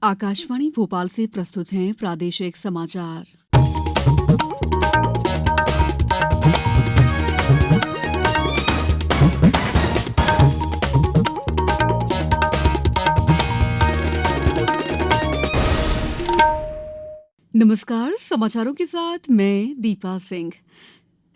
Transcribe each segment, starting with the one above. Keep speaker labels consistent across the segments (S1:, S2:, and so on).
S1: आकाशवाणी भोपाल से प्रस्तुत हैं प्रादेशिक समाचार। नमस्कार, समाचारों के साथ मैं दीपा सिंह।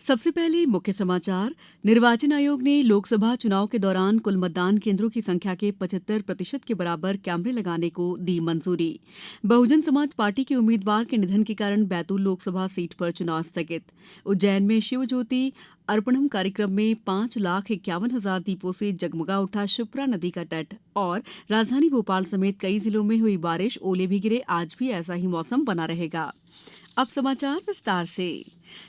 S1: सबसे पहले मुख्य समाचार। निर्वाचन आयोग ने लोकसभा चुनाव के दौरान कुल मतदान केंद्रों की संख्या के 75% के बराबर कैमरे लगाने को दी मंजूरी। बहुजन समाज पार्टी के उम्मीदवार के निधन के कारण बैतूल लोकसभा सीट पर चुनाव स्थगित। उज्जैन में शिव ज्योति अर्पणम कार्यक्रम में 5,51,000 दीपों से जगमगा उठा शिप्रा नदी का तट। और राजधानी भोपाल समेत कई जिलों में हुई बारिश, ओले भी गिरे। आज भी ऐसा ही मौसम बना रहेगा। अब समाचार विस्तार से।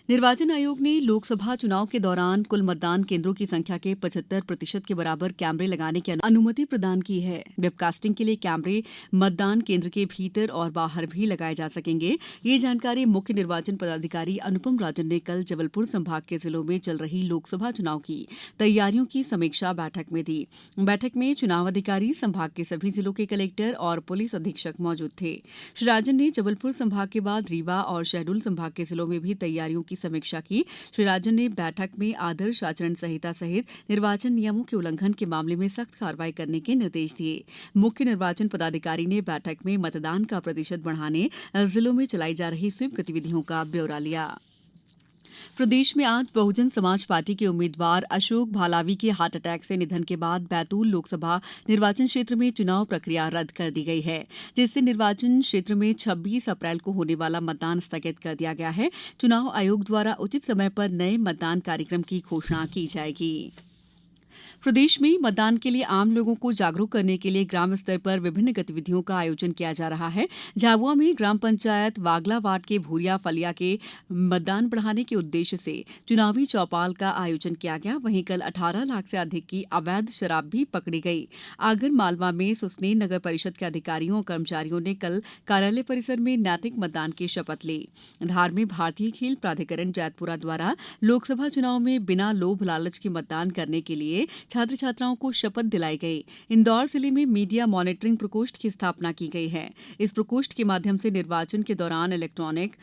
S1: निर्वाचन आयोग ने लोकसभा चुनाव के दौरान कुल मतदान केंद्रों की संख्या के 75% के बराबर कैमरे लगाने की अनुमति प्रदान की है। वेबकास्टिंग के लिए कैमरे मतदान केंद्र के भीतर और बाहर भी लगाए जा सकेंगे। ये जानकारी मुख्य निर्वाचन पदाधिकारी अनुपम राजन ने कल जबलपुर संभाग के जिलों में चल रही लोकसभा चुनाव की तैयारियों की समीक्षा बैठक में दी। बैठक में चुनाव अधिकारी, संभाग के सभी जिलों के कलेक्टर और पुलिस अधीक्षक मौजूद थे। श्री राजन ने जबलपुर संभाग के बाद रीवा और शहडोल संभाग के जिलों में भी तैयारियों की समीक्षा की। श्री राजन ने बैठक में आदर्श आचरण संहिता सहित निर्वाचन नियमों के उल्लंघन के मामले में सख्त कार्रवाई करने के निर्देश दिए। मुख्य निर्वाचन पदाधिकारी ने बैठक में मतदान का प्रतिशत बढ़ाने जिलों में चलाई जा रही स्वीप गतिविधियों का ब्यौरा लिया। प्रदेश में आज बहुजन समाज पार्टी के उम्मीदवार अशोक भालावी के हार्ट अटैक से निधन के बाद बैतूल लोकसभा निर्वाचन क्षेत्र में चुनाव प्रक्रिया रद्द कर दी गई है, जिससे निर्वाचन क्षेत्र में 26 अप्रैल को होने वाला मतदान स्थगित कर दिया गया है। चुनाव आयोग द्वारा उचित समय पर नए मतदान कार्यक्रम की घोषणा की जाएगी। प्रदेश में मतदान के लिए आम लोगों को जागरूक करने के लिए ग्राम स्तर पर विभिन्न गतिविधियों का आयोजन किया जा रहा है। झाबुआ में ग्राम पंचायत वागला वार्ड के भूरिया फलिया के मतदान बढ़ाने के उद्देश्य से चुनावी चौपाल का आयोजन किया गया। वहीं कल 18 लाख से अधिक की अवैध शराब भी पकड़ी गई। आगर मालवा में सुसनेर नगर परिषद के अधिकारियों और कर्मचारियों ने कल कार्यालय परिसर में नैतिक मतदान की शपथ ली। धार में भारतीय खेल प्राधिकरण जैतपुरा द्वारा लोकसभा चुनाव में बिना लोभ लालच के मतदान करने के लिए छात्र छात्राओं को शपथ दिलाई गई। इंदौर जिले में मीडिया मॉनिटरिंग प्रकोष्ठ की स्थापना की गई है। इस प्रकोष्ठ के माध्यम से निर्वाचन के दौरान इलेक्ट्रॉनिक,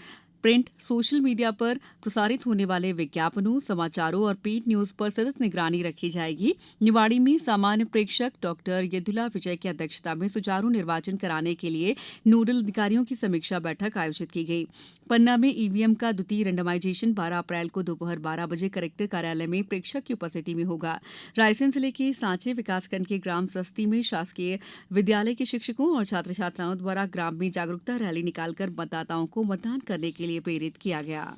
S1: प्रिंट, सोशल मीडिया पर प्रसारित होने वाले विज्ञापनों, समाचारों और पेड न्यूज पर सतत निगरानी रखी जाएगी। निवाड़ी में सामान्य प्रेक्षक डॉक्टर यदुला विजय की अध्यक्षता में सुचारू निर्वाचन कराने के लिए नोडल अधिकारियों की समीक्षा बैठक आयोजित की गई। पन्ना में ईवीएम का द्वितीय रेंडमाइजेशन 12 अप्रैल को दोपहर 12 बजे कलेक्टर कार्यालय में प्रेक्षक की उपस्थिति में होगा। रायसेन जिले के सांचे विकासखंड के ग्राम सस्ती में शासकीय विद्यालय के शिक्षकों और छात्र छात्राओं द्वारा ग्राम में जागरूकता रैली निकालकर मतदाताओं को मतदान करने के लिए प्रेरित किया गया।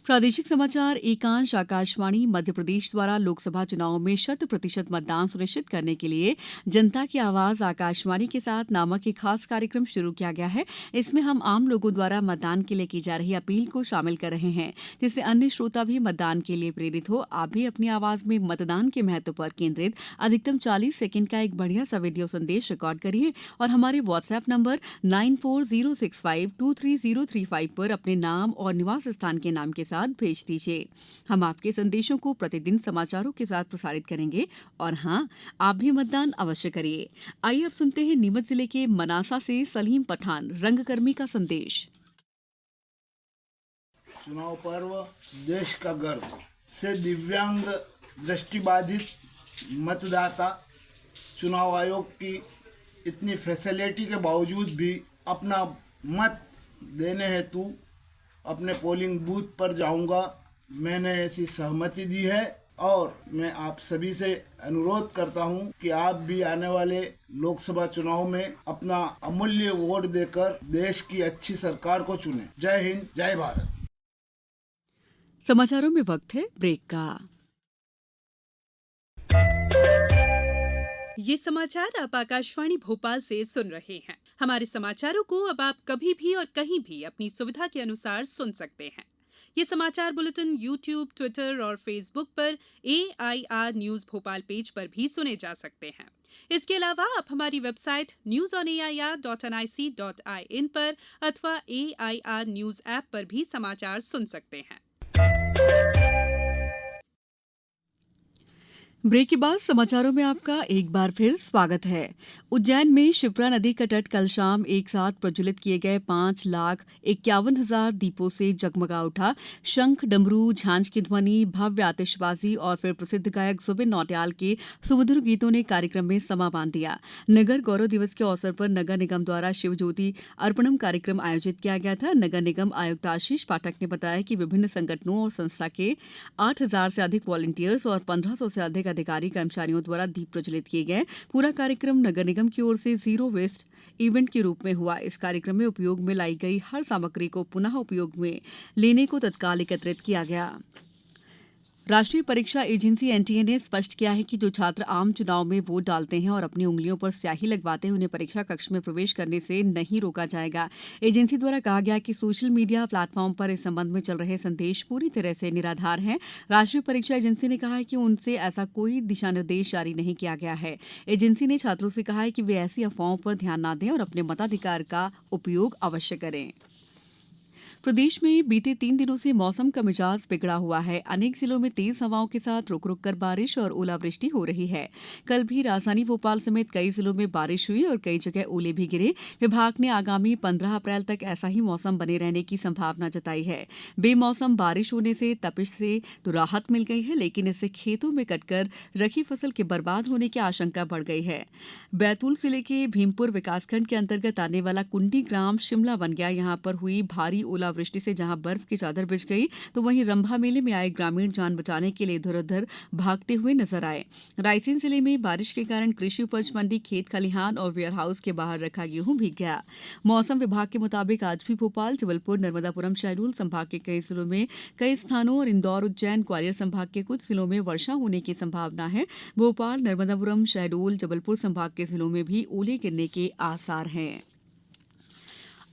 S1: प्रादेशिक समाचार एकांश आकाशवाणी मध्य प्रदेश द्वारा लोकसभा चुनाव में 100% मतदान सुनिश्चित करने के लिए जनता की आवाज आकाशवाणी के साथ नामक एक खास कार्यक्रम शुरू किया गया है। इसमें हम आम लोगों द्वारा मतदान के लिए की जा रही अपील को शामिल कर रहे हैं, जिससे अन्य श्रोता भी मतदान के लिए प्रेरित हो। आप भी अपनी आवाज में मतदान के महत्व पर केंद्रित अधिकतम 40 सेकंड का एक बढ़िया सा वीडियो संदेश रिकॉर्ड करिए और हमारे व्हाट्सएप नंबर 9406523035 पर अपने नाम और निवास स्थान के नाम के साथ भेज दीजिए। हम आपके संदेशों को प्रतिदिन समाचारों के साथ प्रसारित करेंगे। और हाँ, आप भी मतदान अवश्य करिए। आइए अब सुनते हैं नीमच जिले के मनासा से सलीम पठान रंगकर्मी का संदेश।
S2: चुनाव पर्व देश का गर्व से दिव्यांग दृष्टिबाधित मतदाता चुनाव आयोग की इतनी फैसिलिटी के बावजूद भी अपना मत देने हेतु अपने पोलिंग बूथ पर जाऊंगा। मैंने ऐसी सहमति दी है और मैं आप सभी से अनुरोध करता हूं कि आप भी आने वाले लोकसभा चुनाव में अपना अमूल्य वोट देकर देश की अच्छी सरकार को चुनें। जय हिंद, जय भारत।
S1: समाचारों में वक्त है ब्रेक का।
S3: ये समाचार आप आकाशवाणी भोपाल से सुन रहे हैं। हमारे समाचारों को अब आप कभी भी और कहीं भी अपनी सुविधा के अनुसार सुन सकते हैं। ये समाचार बुलेटिन YouTube, ट्विटर और फेसबुक पर AIR न्यूज भोपाल पेज पर भी सुने जा सकते हैं। इसके अलावा आप हमारी वेबसाइट newsonair.nic.in पर अथवा AIR न्यूज ऐप पर भी समाचार सुन सकते हैं।
S1: ब्रेक के बाद समाचारों में आपका एक बार फिर स्वागत है। उज्जैन में शिप्रा नदी का तट कल शाम एक साथ प्रज्वलित किए गए 5,51,000 दीपों से जगमगा उठा। शंख, डमरू, झांझ की ध्वनि, भव्य आतिशबाजी और फिर प्रसिद्ध गायक जुबिन नौटियाल के सुमधुर गीतों ने कार्यक्रम में समा बांध दिया। नगर गौरव दिवस के अवसर पर नगर निगम द्वारा शिव ज्योति अर्पणम कार्यक्रम आयोजित किया गया था। नगर निगम आयुक्त आशीष पाठक ने बताया कि विभिन्न संगठनों और संस्था के 8,000 से अधिक वॉलंटियर्स और 1,500 से अधिक अधिकारी कर्मचारियों द्वारा दीप प्रज्वलित किए गए। पूरा कार्यक्रम नगर निगम की ओर से जीरो वेस्ट इवेंट के रूप में हुआ। इस कार्यक्रम में उपयोग में लाई गई हर सामग्री को पुनः उपयोग में लेने को तत्काल एकत्रित किया गया। राष्ट्रीय परीक्षा एजेंसी एनटीए ने स्पष्ट किया है कि जो छात्र आम चुनाव में वोट डालते हैं और अपनी उंगलियों पर स्याही लगवाते हैं उन्हें परीक्षा कक्ष में प्रवेश करने से नहीं रोका जाएगा। एजेंसी द्वारा कहा गया कि सोशल मीडिया प्लेटफॉर्म पर इस संबंध में चल रहे संदेश पूरी तरह से निराधार हैं। राष्ट्रीय परीक्षा एजेंसी ने कहा है कि उनसे ऐसा कोई दिशा निर्देश जारी नहीं किया गया है। एजेंसी ने छात्रों से कहा है कि वे ऐसी अफवाहों पर ध्यान न दें और अपने मताधिकार का उपयोग अवश्य करें। प्रदेश में बीते 3 दिनों से मौसम का मिजाज बिगड़ा हुआ है। अनेक जिलों में तेज हवाओं के साथ रुक रुक कर बारिश और ओलावृष्टि हो रही है। कल भी राजधानी भोपाल समेत कई जिलों में बारिश हुई और कई जगह ओले भी गिरे। विभाग ने आगामी 15 अप्रैल तक ऐसा ही मौसम बने रहने की संभावना जताई है। बेमौसम बारिश होने से तपिश से तो राहत मिल गई है, लेकिन इससे खेतों में कटकर रखी फसल के बर्बाद होने की आशंका बढ़ गई है। बैतूल जिले के भीमपुर विकासखंड के अंतर्गत आने वाला कुंडी ग्राम शिमला बन गया। यहां पर हुई भारी ओलावृष्टि से जहां बर्फ की चादर बिछ गई तो वहीं रंभा मेले में आए ग्रामीण जान बचाने के लिए इधर उधर भागते हुए नजर आए। रायसेन जिले में बारिश के कारण कृषि उपज मंडी, खेत खलिहान और वेयरहाउस के बाहर रखा गेहूं भीग गया। मौसम विभाग के मुताबिक आज भी भोपाल, जबलपुर, नर्मदापुरम, शहडोल संभाग के कई जिलों में कई स्थानों और इंदौर, उज्जैन, ग्वालियर संभाग के कुछ जिलों में वर्षा होने की संभावना है। भोपाल, नर्मदापुरम, शहडोल, जबलपुर संभाग के जिलों में भी ओले गिरने के आसार हैं।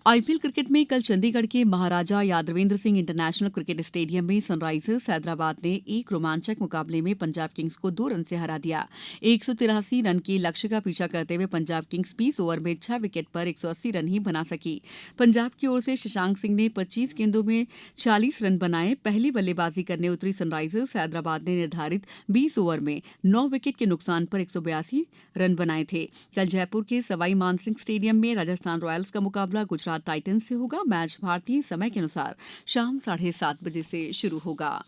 S1: आईपीएल क्रिकेट में कल चंडीगढ़ के Maharaja Yadavindra Singh international cricket stadium में सनराइजर्स हैदराबाद ने एक रोमांचक मुकाबले में पंजाब किंग्स को 2 रन से हरा दिया। 183 रन के लक्ष्य का पीछा करते हुए पंजाब किंग्स 20 ओवर में 6 विकेट पर 180 रन ही बना सकी। पंजाब की ओर से शशांक सिंह ने 25 गेंदों में 40 रन बनाए। पहली बल्लेबाजी करने उतरी सनराइजर्स हैदराबाद ने निर्धारित 20 ओवर में 9 विकेट के नुकसान पर 182 रन बनाए थे। कल जयपुर के सवाई मानसिंह स्टेडियम में राजस्थान रॉयल्स का मुकाबला गुजरात टाइटंस से होगा। मैच भारतीय समय के अनुसार शाम 7:30 बजे से शुरू होगा।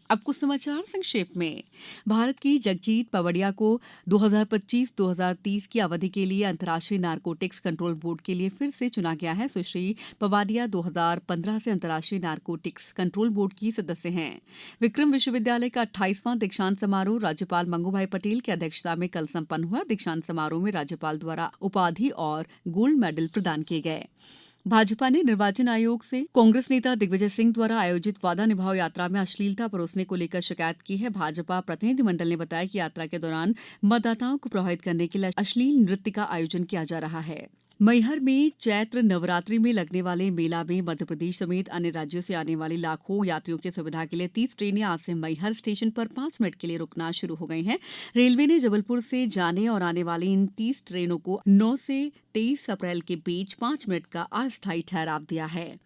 S1: अब कुछ समाचार संक्षेप में। भारत की जगजीत पवड़िया को 2025-2030 की अवधि के लिए अंतर्राष्ट्रीय नारकोटिक्स कंट्रोल बोर्ड के लिए फिर से चुना गया है। सुश्री पवाडिया 2015 से अंतर्राष्ट्रीय नारकोटिक्स कंट्रोल बोर्ड की सदस्य हैं। विक्रम विश्वविद्यालय का 28वां दीक्षांत समारोह राज्यपाल मंगूभाई पटेल की अध्यक्षता में कल संपन्न हुआ। दीक्षांत समारोह में राज्यपाल द्वारा उपाधि और गोल्ड मेडल प्रदान किए गए। भाजपा ने निर्वाचन आयोग से कांग्रेस नेता दिग्विजय सिंह द्वारा आयोजित वादा निभाओ यात्रा में अश्लीलता परोसने को लेकर शिकायत की है। भाजपा प्रतिनिधिमंडल ने बताया कि यात्रा के दौरान मतदाताओं को प्रभावित करने के लिए अश्लील नृत्य का आयोजन किया जा रहा है। मैहर में चैत्र नवरात्रि में लगने वाले मेला में मध्यप्रदेश समेत अन्य राज्यों से आने वाले लाखों यात्रियों की सुविधा के लिए 30 ट्रेनें आज से मैहर स्टेशन पर 5 मिनट के लिए रुकना शुरू हो गई हैं। रेलवे ने जबलपुर से जाने और आने वाली इन 30 ट्रेनों को 9 से 23 अप्रैल के बीच 5 मिनट का अस्थायी ठहराव दिया है।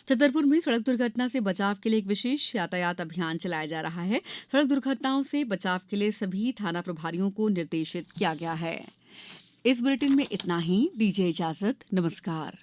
S1: छतरपुर में सड़क दुर्घटना से बचाव के लिए एक विशेष यातायात अभियान चलाया जा रहा है। सड़क दुर्घटनाओं से बचाव के लिए सभी थाना प्रभारियों को निर्देशित किया गया है। इस बुलेटिन में इतना ही। दीजिए इजाजत। नमस्कार।